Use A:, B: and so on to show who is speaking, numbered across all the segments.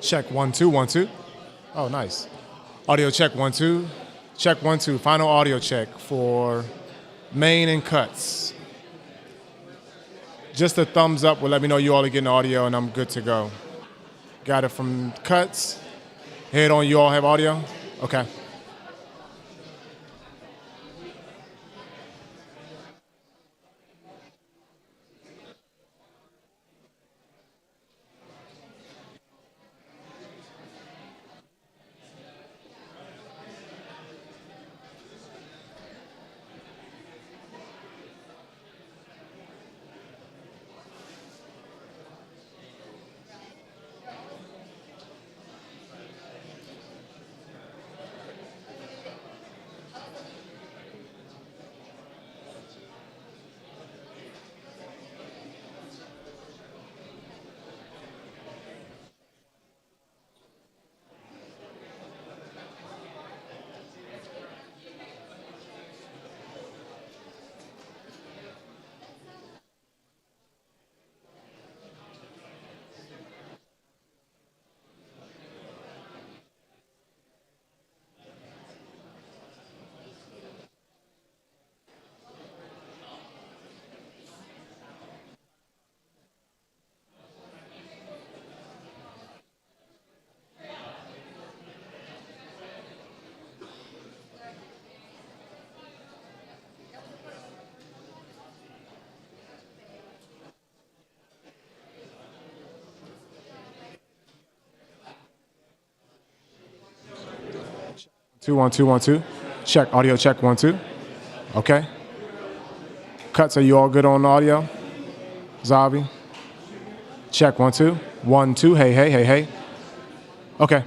A: Check 1 2 1 2. Oh, nice. Audio check 1 2. Check 1 2. Final audio check for main and cuts. Just a thumbs up will let me know you all are getting audio and I'm good to go. Got it from cuts. Head on, you all have audio? Okay. Two, 1 2 1 2. Check, audio check 1 2. Okay. Cuts, are you all good on audio? Zavi? Check 1 2. 1 2. Hey, hey, hey, hey. Okay.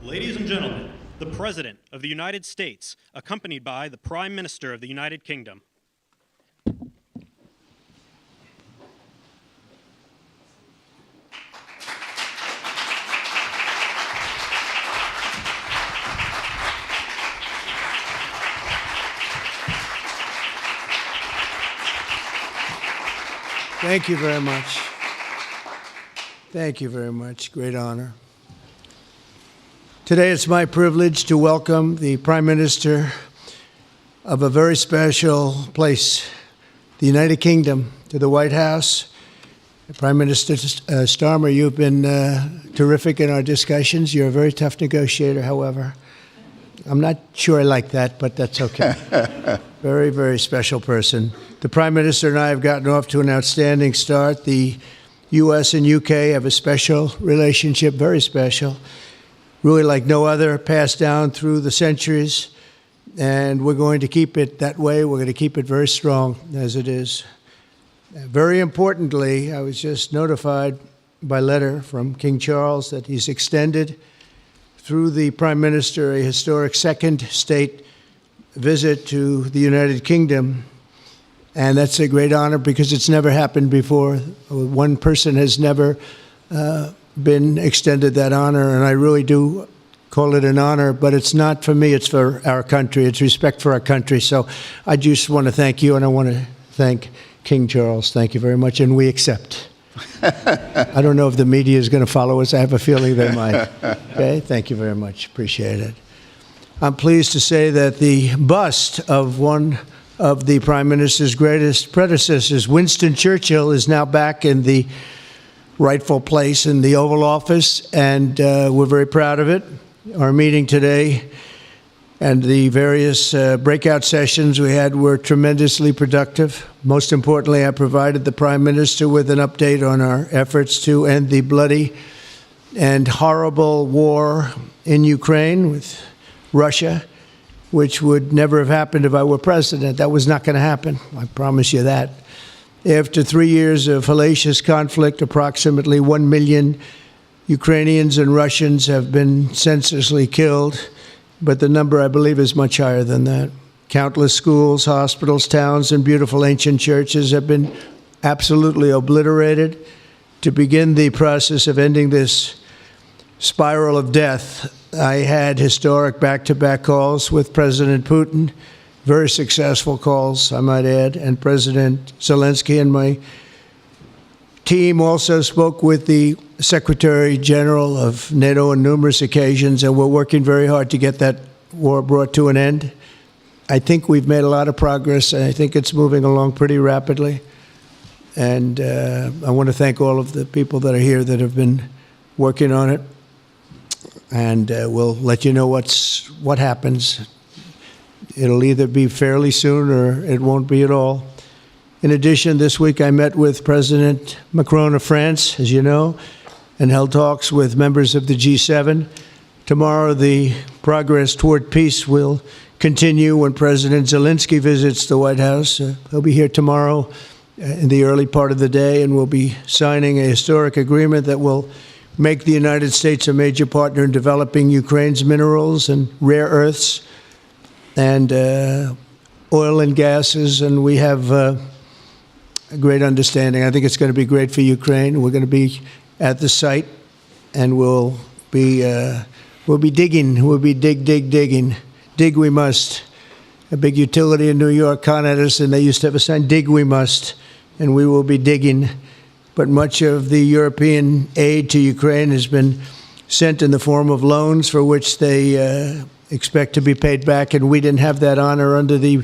B: Ladies and gentlemen, the President of the United States, accompanied by the Prime Minister of the United Kingdom.
C: Thank you very much. Thank you very much. Great honor. Today it's my privilege to welcome the Prime Minister of a very special place, the United Kingdom, to the White House. Prime Minister Starmer, you've been terrific in our discussions. You're a very tough negotiator, however. I'm not sure I like that, but that's okay. Very, very special person. The Prime Minister and I have gotten off to an outstanding start. The U.S. and U.K. have a special relationship, very special, really like no other, passed down through the centuries, and we're going to keep it that way. We're going to keep it very strong as it is. Very importantly, I was just notified by letter from King Charles that he's extended through the Prime Minister a historic second state visit to the United Kingdom. And that's a great honor because it's never happened before. One person has never been extended that honor, and I really do call it an honor, but it's not for me, it's for our country. It's respect for our country. So I just want to thank you, and I want to thank King Charles. Thank you very much, and we accept. I don't know if the media is going to follow us. I have a feeling they might. Okay, thank you very much. Appreciate it. I'm pleased to say that the bust of one of the Prime Minister's greatest predecessors, Winston Churchill, is now back in the rightful place in the Oval Office, and we're very proud of it. Our meeting today and the various breakout sessions we had were tremendously productive. Most importantly, I provided the Prime Minister with an update on our efforts to end the bloody and horrible war in Ukraine with Russia, which would never have happened if I were president. That was not going to happen. I promise you that. After 3 years of hellacious conflict, approximately 1 million Ukrainians and Russians have been senselessly killed, but the number, I believe, is much higher than that. Countless schools, hospitals, towns, and beautiful ancient churches have been absolutely obliterated. To begin the process of ending this spiral of death, I had historic back-to-back calls with President Putin, very successful calls, I might add, and President Zelensky, and my team also spoke with the Secretary General of NATO on numerous occasions, and we're working very hard to get that war brought to an end. I think we've made a lot of progress, and I think it's moving along pretty rapidly. And I want to thank all of the people that are here that have been working on it. And we'll let you know what happens. It'll either be fairly soon or it won't be at all. In addition, this week I met with President Macron of France, as you know, and held talks with members of the G7. Tomorrow, the progress toward peace will continue when President Zelensky visits the White House. He'll be here tomorrow in the early part of the day, and we'll be signing a historic agreement that will make the United States a major partner in developing Ukraine's minerals and rare earths and oil and gases, and we have a great understanding. I think it's going to be great for Ukraine. We're going to be at the site, and we'll be digging. We'll be digging. Dig we must. A big utility in New York Con Edison, they used to have a sign, dig we must, and we will be digging. But much of the European aid to Ukraine has been sent in the form of loans for which they expect to be paid back, and we didn't have that honor under the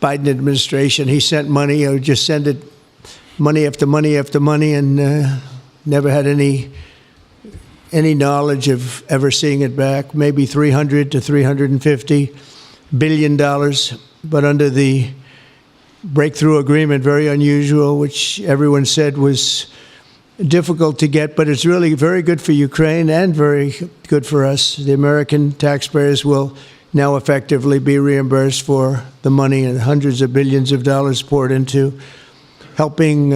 C: Biden administration. He sent money, or just sent it, money after money after money, and never had any knowledge of ever seeing it back. Maybe $300 to $350 billion, but under the breakthrough agreement, very unusual, which everyone said was difficult to get, but it's really very good for Ukraine and very good for us. The American taxpayers will now effectively be reimbursed for the money and hundreds of billions of dollars poured into helping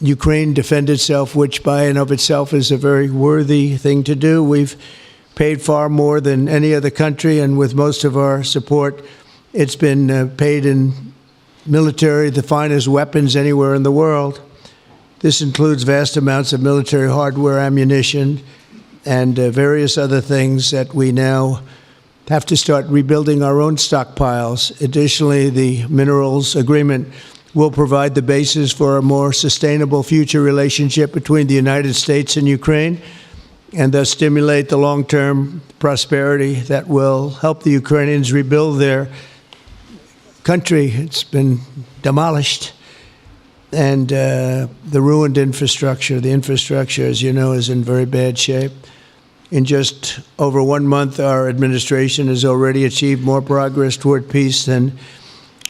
C: Ukraine defend itself, which by and of itself is a very worthy thing to do. We've paid far more than any other country, and with most of our support, it's been paid in military, the finest weapons anywhere in the world. This includes vast amounts of military hardware, ammunition, and various other things that we now have to start rebuilding our own stockpiles. Additionally, the minerals agreement will provide the basis for a more sustainable future relationship between the United States and Ukraine, and thus stimulate the long-term prosperity that will help the Ukrainians rebuild their country. It's been demolished. And the ruined infrastructure. The infrastructure, as you know, is in very bad shape. In just over 1 month, our administration has already achieved more progress toward peace than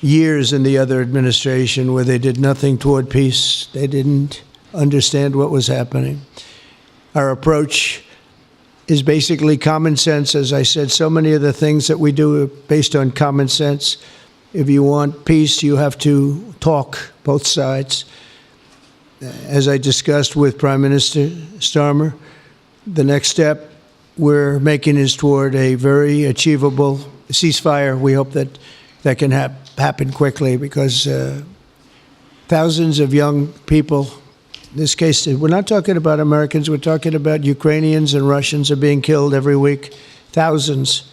C: years in the other administration where they did nothing toward peace. They didn't understand what was happening. Our approach is basically common sense. As I said, so many of the things that we do are based on common sense. If you want peace, you have to talk, both sides. As I discussed with Prime Minister Starmer, the next step we're making is toward a very achievable ceasefire. We hope that that can happen quickly because thousands of young people, in this case, we're not talking about Americans, we're talking about Ukrainians and Russians are being killed every week, thousands.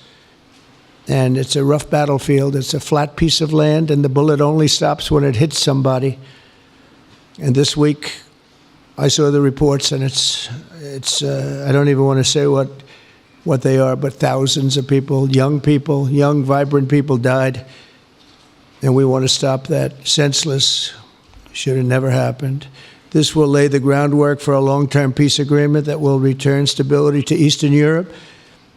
C: And it's a rough battlefield. It's a flat piece of land, and the bullet only stops when it hits somebody. And this week, I saw the reports, and it's I don't even want to say what they are, but thousands of people, young, vibrant people died. And we want to stop that. Senseless. Should have never happened. This will lay the groundwork for a long-term peace agreement that will return stability to Eastern Europe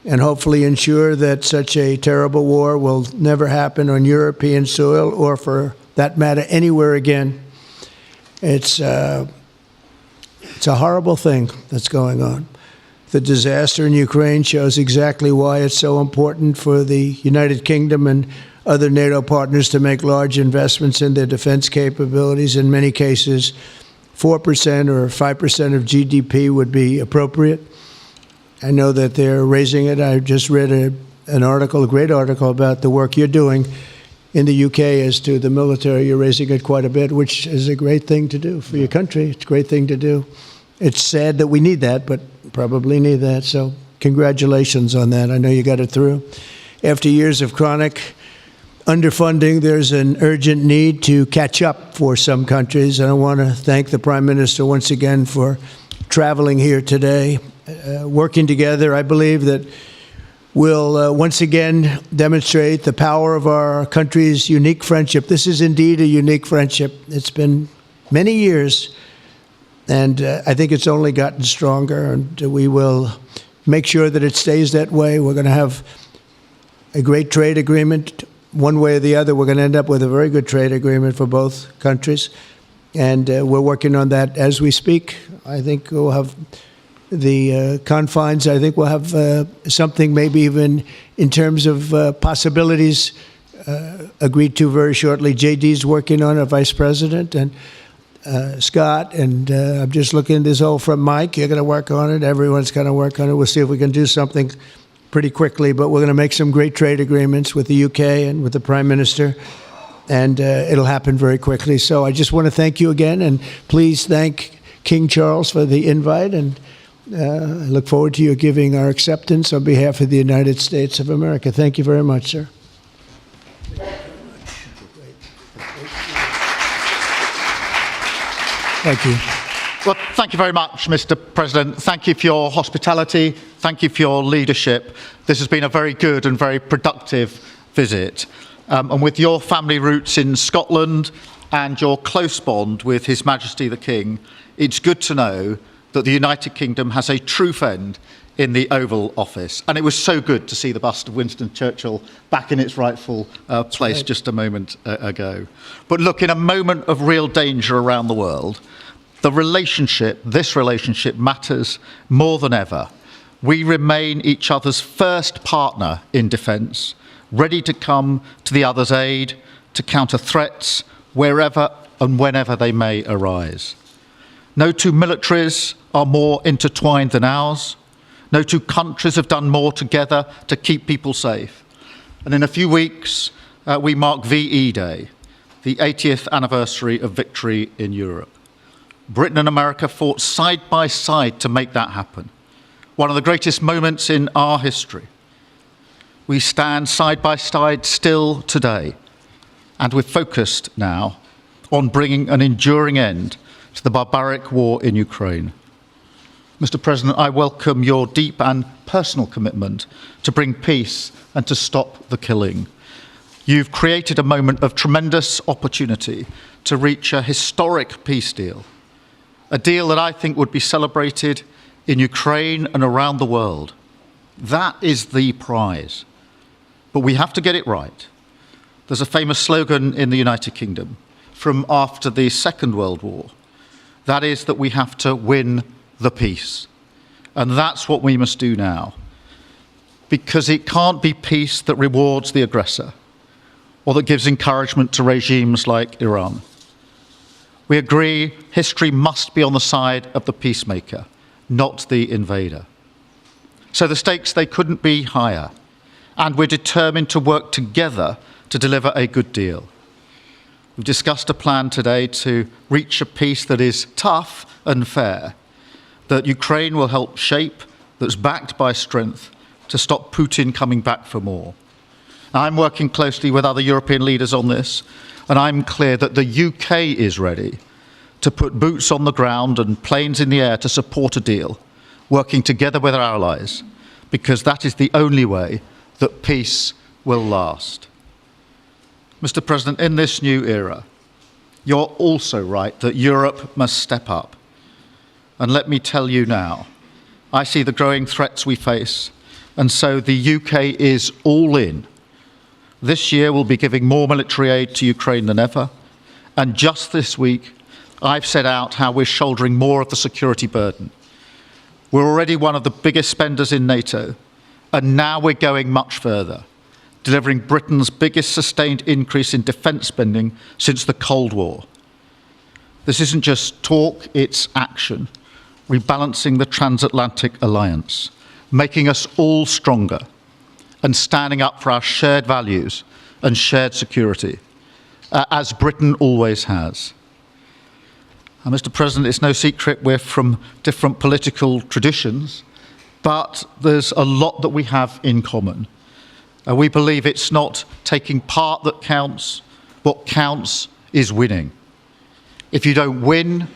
C: and hopefully ensure that such a terrible war will never happen on European soil or, for that matter, anywhere again. It's a horrible thing that's going on. The disaster in Ukraine shows exactly why it's so important for the United Kingdom and other NATO partners to make large investments in their defense capabilities. In many cases, 4% or 5% of GDP would be appropriate. I know that they're raising it. I just read an article, a great article, about the work you're doing in the UK as to the military. You're raising it quite a bit, which is a great thing to do for your country. It's a great thing to do. It's sad that we need that, but probably need that. So congratulations on that. I know you got it through. After years of chronic underfunding, there's an urgent need to catch up for some countries. And I want to thank the Prime Minister once again for traveling here today. Working together, I believe that will once again demonstrate the power of our country's unique friendship. This is indeed a unique friendship. It's been many years, and I think it's only gotten stronger, and we will make sure that it stays that way. We're going to have a great trade agreement. One way or the other, we're going to end up with a very good trade agreement for both countries, and we're working on that as we speak. I think we'll have the confines. I think we'll have something maybe even in terms of possibilities agreed to very shortly. JD's working on it, Vice President, and Scott, and I'm just looking at this all from Mike. You're going to work on it. Everyone's going to work on it. We'll see if we can do something pretty quickly, but we're going to make some great trade agreements with the UK and with the Prime Minister, and it'll happen very quickly. So I just want to thank you again, and please thank King Charles for the invite, and I look forward to you giving our acceptance on behalf of the United States of America. Thank you very much, sir. Thank you.
D: Well, thank you very much, Mr. President. Thank you for your hospitality. Thank you for your leadership. This has been a very good and very productive visit. And with your family roots in Scotland and your close bond with His Majesty the King, it's good to know that the United Kingdom has a true friend in the Oval Office. And it was so good to see the bust of Winston Churchill back in its rightful place just a moment ago. But look, in a moment of real danger around the world, this relationship matters more than ever. We remain each other's first partner in defence, ready to come to the other's aid, to counter threats wherever and whenever they may arise. No two militaries are more intertwined than ours. No two countries have done more together to keep people safe. And in a few weeks, we mark VE Day, the 80th anniversary of victory in Europe. Britain and America fought side by side to make that happen. One of the greatest moments in our history. We stand side by side still today, and we're focused now on bringing an enduring end to the barbaric war in Ukraine. Mr. President, I welcome your deep and personal commitment to bring peace and to stop the killing. You've created a moment of tremendous opportunity to reach a historic peace deal, a deal that I think would be celebrated in Ukraine and around the world. That is the prize. But we have to get it right. There's a famous slogan in the United Kingdom from after the Second World War. That is that we have to win the peace. And that's what we must do now. Because it can't be peace that rewards the aggressor or that gives encouragement to regimes like Iran. We agree history must be on the side of the peacemaker, not the invader. So the stakes, they couldn't be higher. And we're determined to work together to deliver a good deal. We've discussed a plan today to reach a peace that is tough and fair, that Ukraine will help shape, that's backed by strength, to stop Putin coming back for more. I'm working closely with other European leaders on this, and I'm clear that the UK is ready to put boots on the ground and planes in the air to support a deal, working together with our allies, because that is the only way that peace will last. Mr. President, in this new era, you're also right that Europe must step up. And let me tell you now, I see the growing threats we face, and so the UK is all in. This year we'll be giving more military aid to Ukraine than ever, and just this week I've set out how we're shouldering more of the security burden. We're already one of the biggest spenders in NATO, and now we're going much further, delivering Britain's biggest sustained increase in defence spending since the Cold War. This isn't just talk, it's action, rebalancing the transatlantic alliance, making us all stronger, and standing up for our shared values and shared security, as Britain always has. And Mr. President, it's no secret we're from different political traditions, but there's a lot that we have in common. We believe it's not taking part that counts. What counts is winning. If you don't win,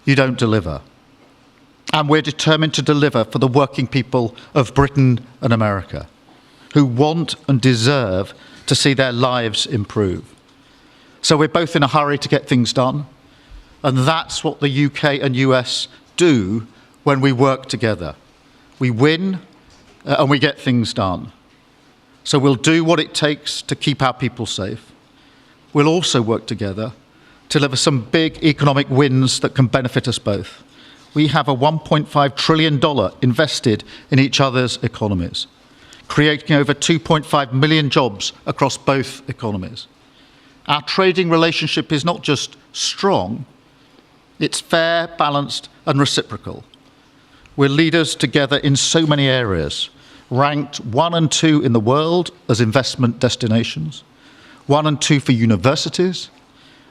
D: you don't deliver. And we're determined to deliver for the working people of Britain and America, who want and deserve to see their lives improve. So we're both in a hurry to get things done, and that's what the UK and US do when we work together. We win and we get things done. So we'll do what it takes to keep our people safe. We'll also work together to deliver some big economic wins that can benefit us both. We have a $1.5 trillion invested in each other's economies, creating over 2.5 million jobs across both economies. Our trading relationship is not just strong, it's fair, balanced, and reciprocal. We're leaders together in so many areas, ranked 1 and 2 in the world as investment destinations, 1 and 2 for universities,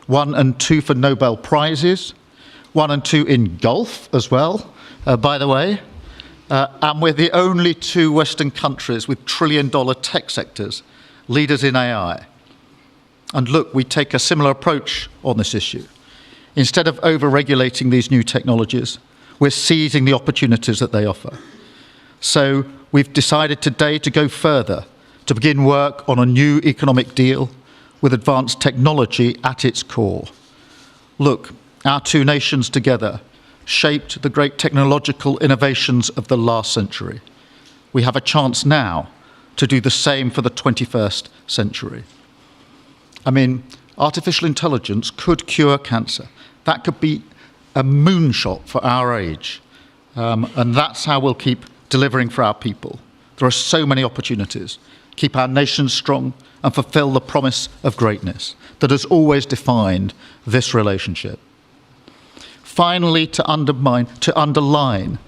D: 1 and 2 for Nobel Prizes, 1 and 2 in golf as well, by the way. And we're the only 2 Western countries with trillion-dollar tech sectors, leaders in AI. And look, we take a similar approach on this issue. Instead of over-regulating these new technologies, we're seizing the opportunities that they offer. So we've decided today to go further, to begin work on a new economic deal with advanced technology at its core. Look, our 2 nations together shaped the great technological innovations of the last century. We have a chance now to do the same for the 21st century. I mean, artificial intelligence could cure cancer. That could be a moonshot for our age. And that's how we'll keep delivering for our people. There are so many opportunities. Keep our nation strong and fulfill the promise of greatness that has always defined this relationship. Finally, to underline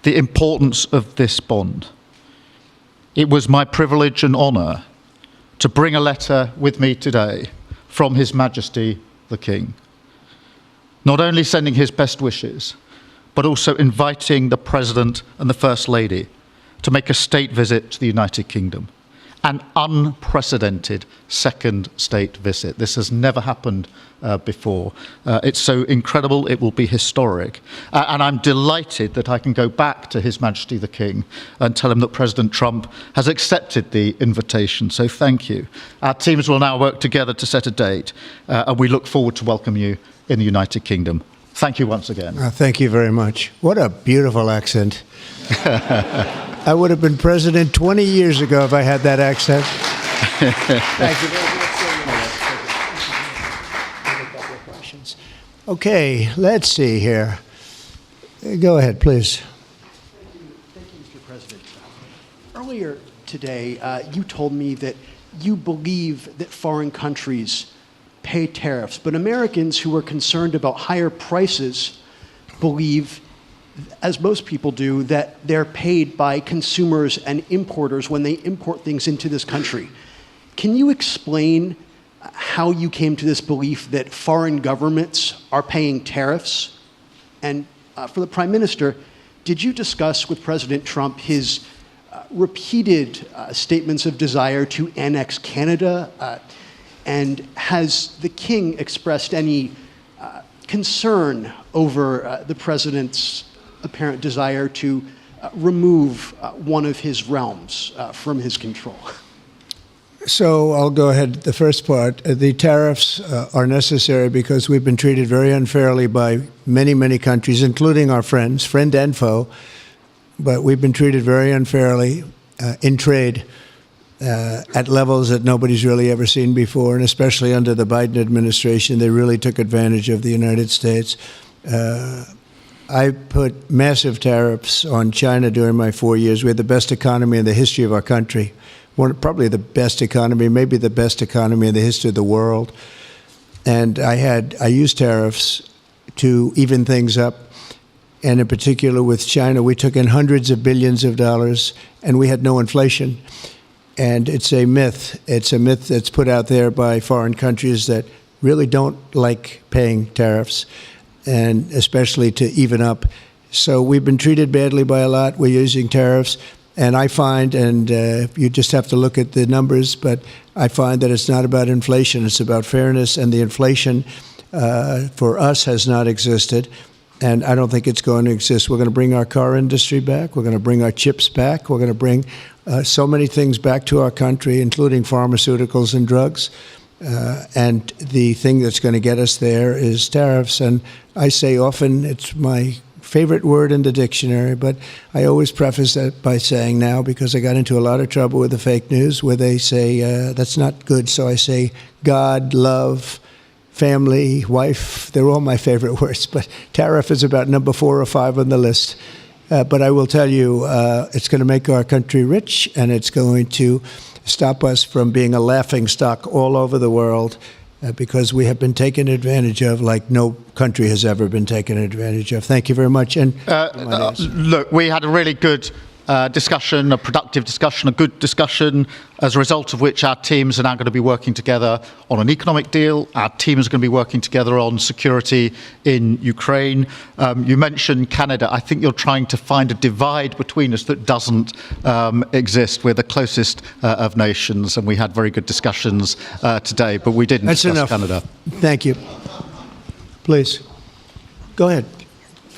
D: the importance of this bond. It was my privilege and honour to bring a letter with me today from His Majesty the King, not only sending his best wishes, but also inviting the President and the First Lady to make a state visit to the United Kingdom. An unprecedented second state visit. This has never happened before. It's so incredible, it will be historic. And I'm delighted that I can go back to His Majesty the King and tell him that President Trump has accepted the invitation. So thank you. Our teams will now work together to set a date, and we look forward to welcome you in the United Kingdom. Thank you once again.
C: Thank you very much. What a beautiful accent. I would have been president 20 years ago if I had that accent. Thank you very much. Okay, let's see here. Go ahead, please.
E: Thank you, Mr. President. Earlier today, you told me that you believe that foreign countries pay tariffs, but Americans who are concerned about higher prices believe, as most people do, that they're paid by consumers and importers when they import things into this country. Can you explain how you came to this belief that foreign governments are paying tariffs? And for the Prime Minister, did you discuss with President Trump his repeated statements of desire to annex Canada? And has the King expressed any concern over the President's apparent desire to remove one of his realms from his control?
C: So I'll go ahead. The first part, the tariffs are necessary because we've been treated very unfairly by many, many countries, including our friends, friend and foe. But we've been treated very unfairly in trade at levels that nobody's really ever seen before, and especially under the Biden administration, they really took advantage of the United States. I put massive tariffs on China during my 4 years. We had the best economy in the history of our country. Probably the best economy, maybe the best economy in the history of the world. And I used tariffs to even things up. And in particular with China, we took in hundreds of billions of dollars and we had no inflation. And it's a myth. It's a myth that's put out there by foreign countries that really don't like paying tariffs, and especially to even up. So we've been treated badly by a lot. We're using tariffs. And I find, and you just have to look at the numbers, but I find that it's not about inflation, it's about fairness, and the inflation for us has not existed, and I don't think it's going to exist. We're going to bring our car industry back, we're going to bring our chips back, we're going to bring so many things back to our country, including pharmaceuticals and drugs, and the thing that's going to get us there is tariffs. And I say often, it's my favorite word in the dictionary, but I always preface that by saying now, because I got into a lot of trouble with the fake news where they say that's not good. So I say God, love, family, wife, they're all my favorite words, but tariff is about number 4 or 5 on the list. But I will tell you, it's going to make our country rich, and it's going to stop us from being a laughingstock all over the world. Because we have been taken advantage of like no country has ever been taken advantage of. Thank you very much. And
D: look, we had a really good discussion, a productive discussion, a good discussion, as a result of which our teams are now going to be working together on an economic deal. Our teams are going to be working together on security in Ukraine. You mentioned Canada. I think you're trying to find a divide between us that doesn't exist. We're the closest of nations, and we had very good discussions today, but we didn't discuss Canada.
C: Thank you. Please. Go ahead.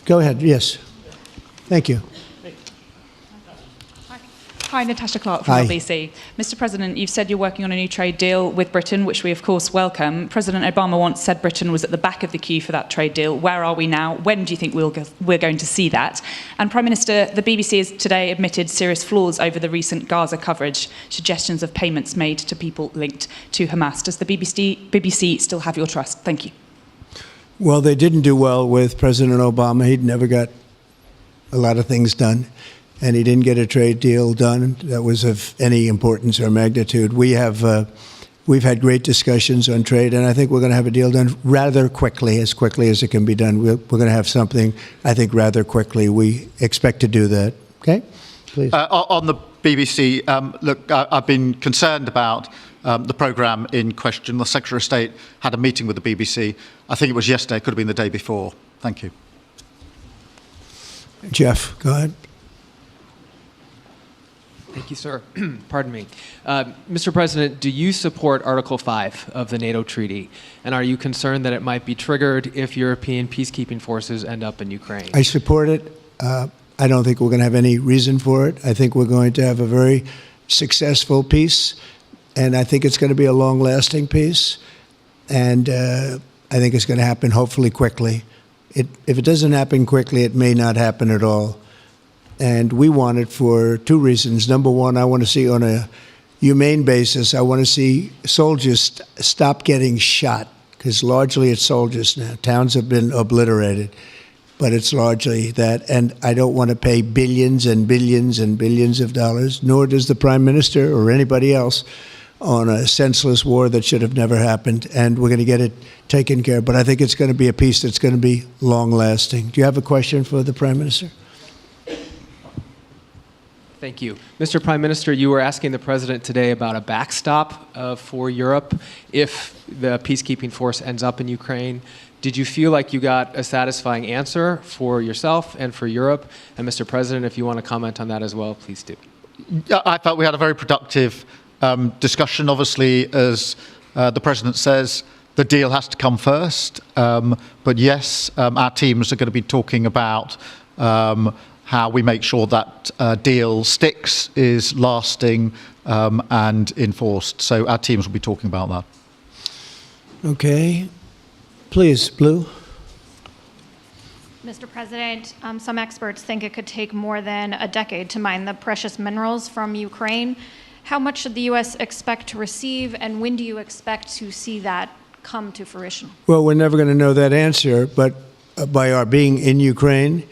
C: Go ahead. Yes. Thank you.
F: Hi, Natasha Clark from LBC. Mr. President, you've said you're working on a new trade deal with Britain, which we of course welcome. President Obama once said Britain was at the back of the queue for that trade deal. Where are we now? When do you think we're going to see that? And Prime Minister, the BBC has today admitted serious flaws over the recent Gaza coverage, suggestions of payments made to people linked to Hamas. Does the BBC still have your trust? Thank you.
C: Well, they didn't do well with President Obama. He'd never got a lot of things done. And he didn't get a trade deal done that was of any importance or magnitude. We have we've had great discussions on trade, and I think we're going to have a deal done rather quickly as it can be done. We're going to have something, I think, rather quickly. We expect to do that. Okay? Please.
D: On the BBC, look, I've been concerned about the programme in question. The Secretary of State had a meeting with the BBC. I think it was yesterday, it could have been the day before. Thank you.
C: Jeff, go ahead.
G: Thank you, sir. Pardon me. Mr. President, do you support Article 5 of the NATO treaty? And are you concerned that it might be triggered if European peacekeeping forces end up in Ukraine?
C: I support it. I don't think we're going to have any reason for it. I think we're going to have a very successful peace, and I think it's going to be a long-lasting peace. And I think it's going to happen hopefully quickly. If it doesn't happen quickly, it may not happen at all. And we want it for two reasons. Number one, I want to see on a humane basis, I want to see soldiers stop getting shot, because largely it's soldiers now. Towns have been obliterated, but it's largely that. And I don't want to pay billions and billions and billions of dollars, nor does the Prime Minister or anybody else, on a senseless war that should have never happened. And we're going to get it taken care of. But I think it's going to be a peace that's going to be long-lasting. Do you have a question for the Prime Minister?
G: Thank you. Mr. Prime Minister, you were asking the President today about a backstop for Europe if the peacekeeping force ends up in Ukraine. Did you feel like you got a satisfying answer for yourself and for Europe? And Mr. President, if you want to comment on that as well, please do.
D: I felt we had a very productive discussion. Obviously, as the President says, the deal has to come first. But yes, our teams are going to be talking about how we make sure that deal sticks, is lasting and enforced. So our teams will be talking about that.
C: Okay. Please, Blue.
H: Mr. President, some experts think it could take more than a decade to mine the precious minerals from Ukraine. How much should the U.S. expect to receive, and when do you expect to see that come to fruition?
C: Well, we're never going to know that answer, but by our being in Ukraine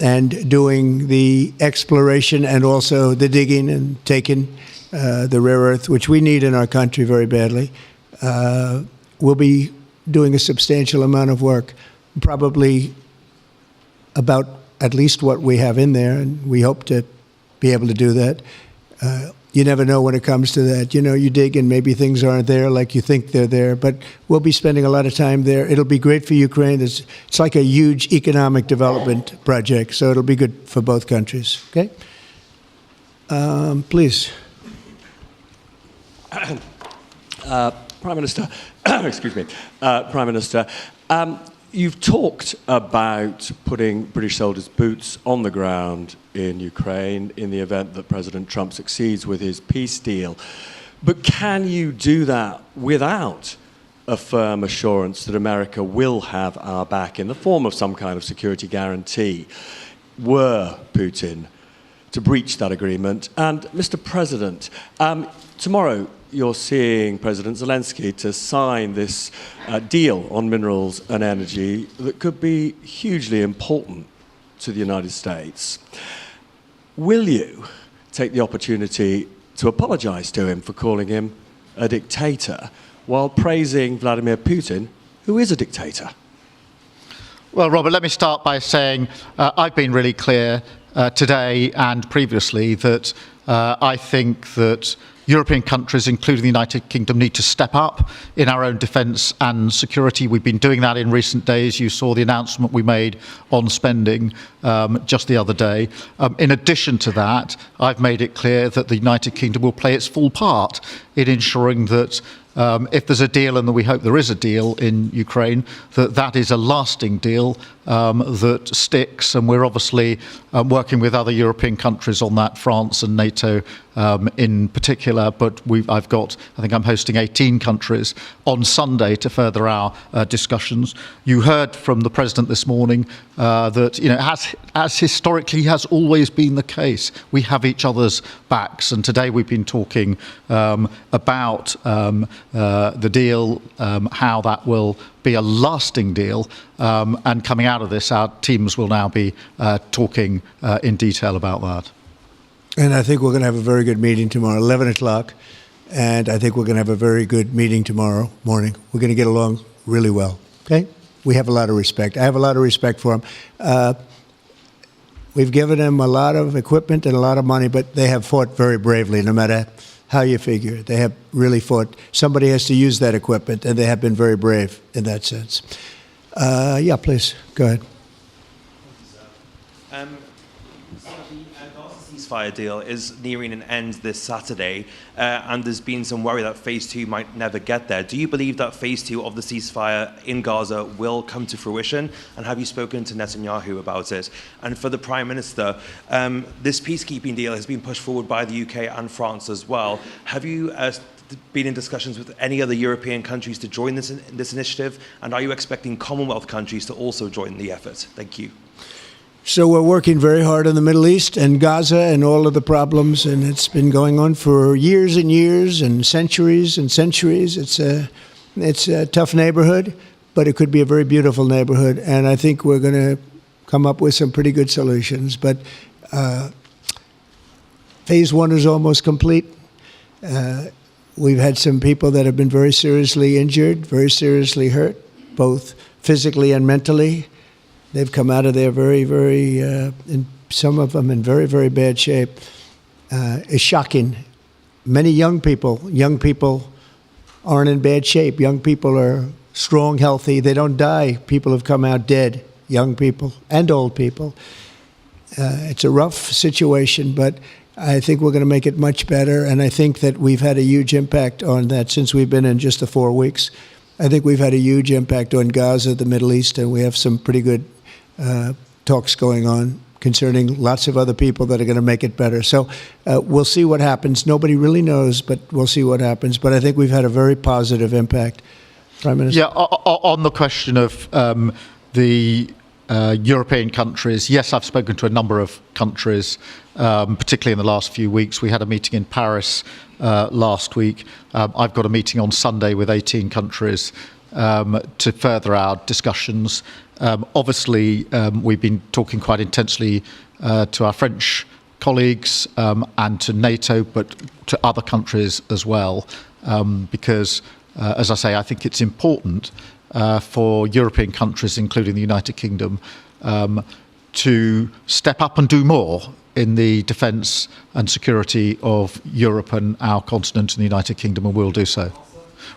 C: and doing the exploration and also the digging and taking the rare earth, which we need in our country very badly, we'll be doing a substantial amount of work, probably about at least what we have in there, and we hope to be able to do that. You never know when it comes to that. You know, you dig and maybe things aren't there like you think they're there, but we'll be spending a lot of time there. It'll be great for Ukraine. It's like a huge economic development project, so it'll be good for both countries. Okay? Please.
I: Prime Minister, excuse me, Prime Minister, you've talked about putting British soldiers' boots on the ground in Ukraine in the event that President Trump succeeds with his peace deal. But can you do that without a firm assurance that America will have our back in the form of some kind of security guarantee were Putin to breach that agreement? And Mr. President, tomorrow you're seeing President Zelensky to sign this deal on minerals and energy that could be hugely important to the United States. Will you take the opportunity to apologize to him for calling him a dictator while praising Vladimir Putin, who is a dictator?
D: Well, Robert, let me start by saying I've been really clear today and previously that I think that European countries, including the United Kingdom, need to step up in our own defence and security. We've been doing that in recent days. You saw the announcement we made on spending just the other day. In addition to that, I've made it clear that the United Kingdom will play its full part in ensuring that if there's a deal, and we hope there is a deal in Ukraine, that is a lasting deal that sticks. And we're obviously working with other European countries on that, France and NATO in particular. But I think I'm hosting 18 countries on Sunday to further our discussions. You heard from the President this morning that, you know, as historically has always been the case, we have each other's backs. And today we've been talking about the deal, how that will be a lasting deal, and coming out of this, our teams will now be talking in detail about that.
C: And I think we're going to have a very good meeting tomorrow, 11 o'clock. And I think we're going to have a very good meeting tomorrow morning. We're going to get along really well. Okay? We have a lot of respect. I have a lot of respect for them. We've given them a lot of equipment and a lot of money, but they have fought very bravely, no matter how you figure it. They have really fought. Somebody has to use that equipment, and they have been very brave in that sense. Yeah, please, go ahead.
J: The Gaza ceasefire deal is nearing an end this Saturday, and there's been some worry that phase 2 might never get there. Do you believe that phase 2 of the ceasefire in Gaza will come to fruition? And have you spoken to Netanyahu about it? And for the Prime Minister, this peacekeeping deal has been pushed forward by the UK and France as well. Have you been in discussions with any other European countries to join this initiative? And are you expecting Commonwealth countries to also join the effort? Thank you.
C: So we're working very hard in the Middle East and Gaza and all of the problems, and it's been going on for years and years and centuries and centuries. It's a tough neighborhood, but it could be a very beautiful neighborhood, and I think we're going to come up with some pretty good solutions. But phase 1 is almost complete. We've had some people that have been very seriously injured, very seriously hurt, both physically and mentally. They've come out of there very, very, and some of them in very, very bad shape. It's shocking. Many young people aren't in bad shape. Young people are strong, healthy. They don't die. People have come out dead, young people and old people. It's a rough situation, but I think we're going to make it much better, and I think that we've had a huge impact on that since we've been in just the 4 weeks. I think we've had a huge impact on Gaza, the Middle East, and we have some pretty good talks going on concerning lots of other people that are going to make it better. So we'll see what happens. Nobody really knows, but we'll see what happens. But I think we've had a very positive impact. Prime Minister?
D: Yeah, on the question of the European countries, yes, I've spoken to a number of countries, particularly in the last few weeks. We had a meeting in Paris last week. I've got a meeting on Sunday with 18 countries to further our discussions. Obviously, we've been talking quite intensely to our French colleagues and to NATO, but to other countries as well, because, as I say, I think it's important for European countries, including the United Kingdom, to step up and do more in the defence and security of Europe and our continent and the United Kingdom, and we'll do so.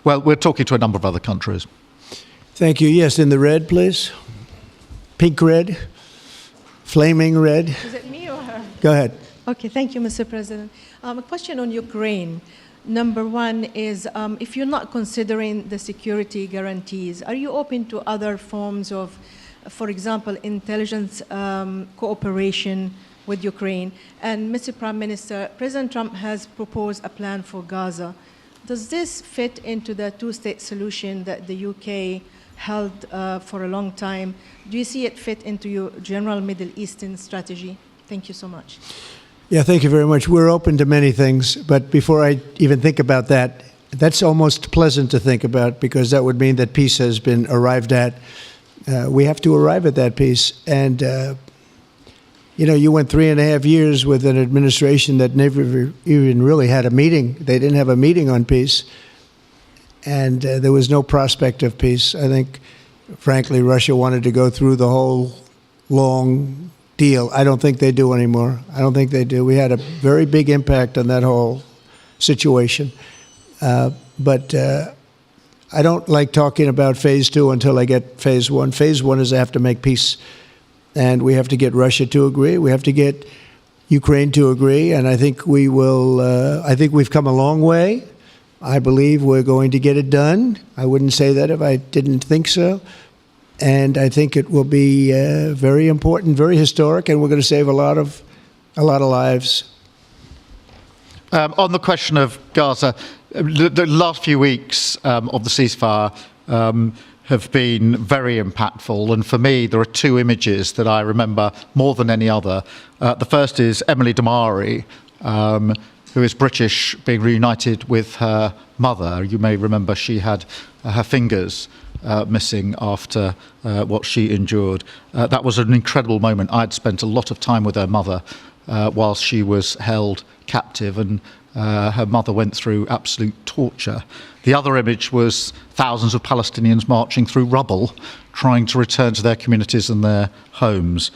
D: Well, we're talking to a number of other countries.
C: Thank you. Yes, in the red, please. Pink red, flaming red.
K: Is it me or her?
C: Go ahead.
K: Okay, thank you, Mr. President. A question on Ukraine. Number one is, if you're not considering the security guarantees, are you open to other forms of, for example, intelligence cooperation with Ukraine? And Mr. Prime Minister, President Trump has proposed a plan for Gaza. Does this fit into the two-state solution that the UK held for a long time? Do you see it fit into your general Middle Eastern strategy? Thank you so much.
C: Yeah, thank you very much. We're open to many things, but before I even think about that, that's almost pleasant to think about because that would mean that peace has been arrived at. We have to arrive at that peace. And, you know, you went 3.5 years with an administration that never even really had a meeting. They didn't have a meeting on peace. And there was no prospect of peace. I think, frankly, Russia wanted to go through the whole long deal. I don't think they do anymore. I don't think they do. We had a very big impact on that whole situation. But I don't like talking about phase 2 until I get phase 1. Phase 1 is I have to make peace. And we have to get Russia to agree. We have to get Ukraine to agree. And I think we will, I think we've come a long way. I believe we're going to get it done. I wouldn't say that if I didn't think so. And I think it will be very important, very historic, and we're going to save a lot of lives.
D: On the question of Gaza, the last few weeks of the ceasefire have been very impactful. And for me, there are 2 images that I remember more than any other. The first is Emily Damari, who is British, being reunited with her mother. You may remember she had her fingers missing after what she endured. That was an incredible moment. I'd spent a lot of time with her mother whilst she was held captive, and her mother went through absolute torture. The other image was thousands of Palestinians marching through rubble, trying to return to their communities and their homes.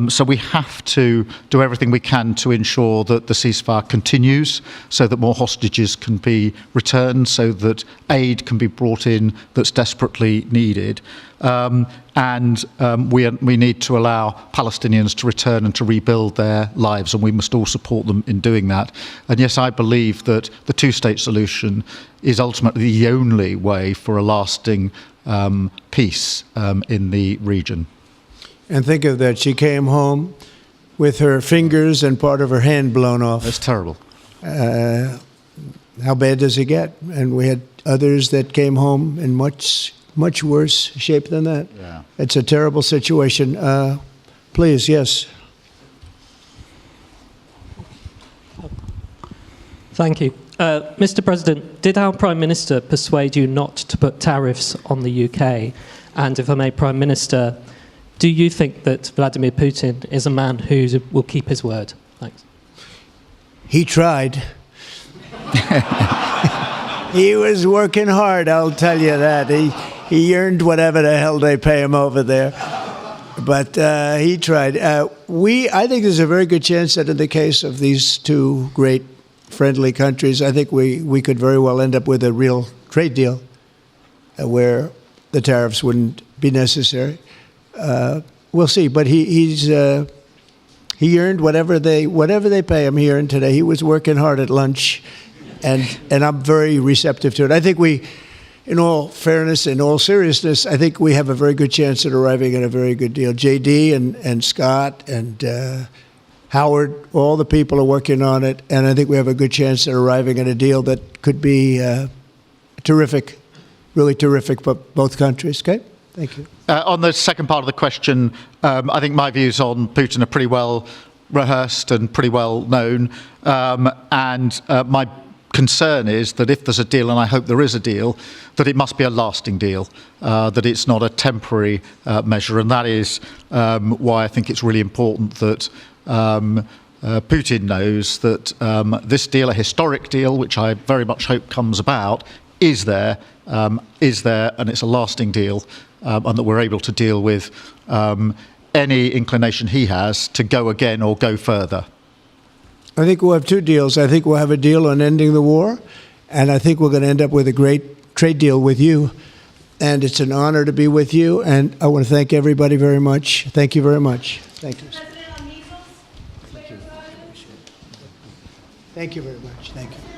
D: So we have to do everything we can to ensure that the ceasefire continues, so that more hostages can be returned, so that aid can be brought in that's desperately needed. We need to allow Palestinians to return and to rebuild their lives, and we must all support them in doing that. And yes, I believe that the two-state solution is ultimately the only way for a lasting peace in the region.
C: And think of that, she came home with her fingers and part of her hand blown off.
D: That's terrible.
C: How bad does it get? And we had others that came home in much worse shape than that.
D: Yeah.
C: It's a terrible situation. Please, yes.
L: Thank you. Mr. President, did our Prime Minister persuade you not to put tariffs on the UK? And if I may, Prime Minister, do you think that Vladimir Putin is a man who will keep his word? Thanks.
C: He tried. He was working hard, I'll tell you that. He earned whatever the hell they pay him over there. But he tried. I think there's a very good chance that in the case of these two great friendly countries, I think we could very well end up with a real trade deal where the tariffs wouldn't be necessary. We'll see. But he earned whatever they pay him. He earned today. He was working hard at lunch, and I'm very receptive to it. I think in all fairness, in all seriousness, I think we have a very good chance at arriving at a very good deal. JD and Scott and Howard, all the people are working on it, and I think we have a good chance at arriving at a deal that could be terrific, really terrific for both countries. Okay? Thank you.
D: On the second part of the question, I think my views on Putin are pretty well rehearsed and pretty well known. My concern is that if there's a deal, and I hope there is a deal, that it must be a lasting deal, that it's not a temporary measure. And that is why I think it's really important that Putin knows that this deal, a historic deal, which I very much hope comes about, is there, and it's a lasting deal, and that we're able to deal with any inclination he has to go again or go further.
C: I think we'll have two deals. I think we'll have a deal on ending the war, and I think we're going to end up with a great trade deal with you. And it's an honor to be with you, and I want to thank everybody very much. Thank you very much. Thank you.
K: President, on measles,
C: Thank you very much. Thank you.